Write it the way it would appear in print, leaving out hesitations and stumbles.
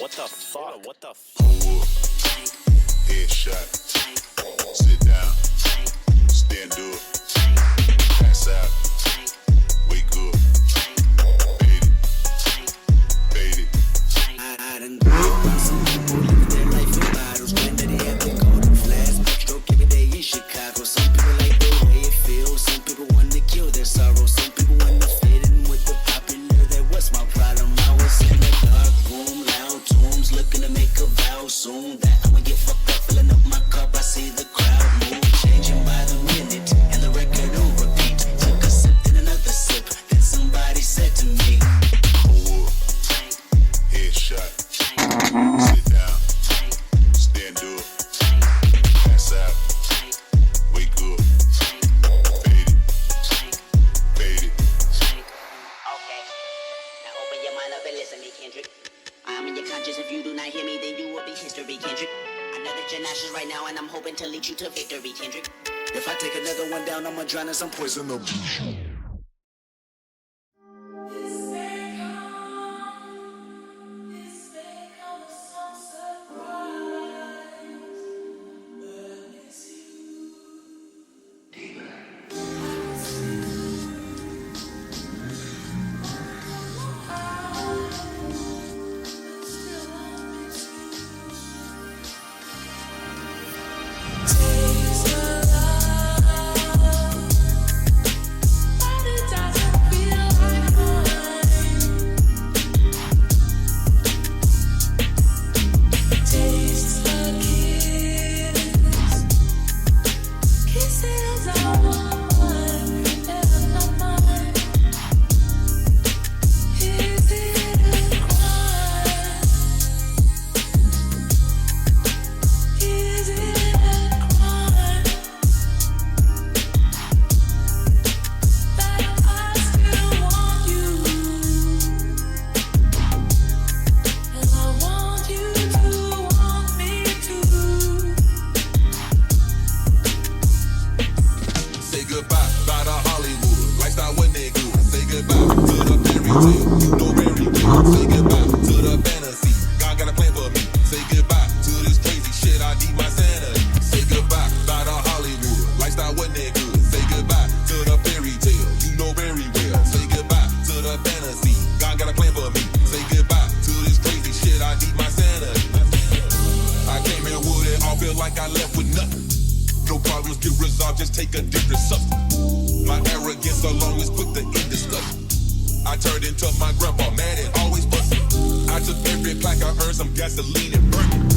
what the fuck? What the fuck? Pull up, headshot, sit down, stand up, pass out, wake up, fade it, fade it. I done been some people living their life in bottles. Granddaddy had to call them flash backstroke every day in Chicago. Some people like the way it feels. Some people want to kill their sorrow. Some people want to fit in with the popular. That was my problem. I was in the dark room, loud tunes, looking to make a vow soon that I'ma get fucked up, filling up my cup. I see the crowd move, changing by the minute, and the record on repeat. Took a sip, then another sip, then somebody said to me, Pull up, headshot, sit down, stand up, pass out, wake up, fade it, fade it. Okay, now open your mind up and listen me, Kendrick. I'm in your conscience. If you do not hear me, then you will be history, Kendrick. I know that you're nauseous right now, and I'm hoping to lead you to victory, Kendrick. if I take another one down, I'ma drown in some poison. Say goodbye, bye to Hollywood. Lifestyle wasn't that good. Say goodbye to the fairy tale. You know very well. Say goodbye to the fantasy. God got a plan for me. Say goodbye to this crazy shit. I need my sanity. Say goodbye, bye to Hollywood. Lifestyle wasn't that good. Say goodbye to the fairy tale. You know very well. Say goodbye to the fantasy. God got a plan for me. Say goodbye to this crazy shit. I need my sanity. I came here with it all, feel like I left with nothing. No problems get resolved, just take a different substance. My arrogance alone is quick to end discussion. I turned into my grandpa, mad and always busting. I took every plaque I earned, some gasoline and burned it.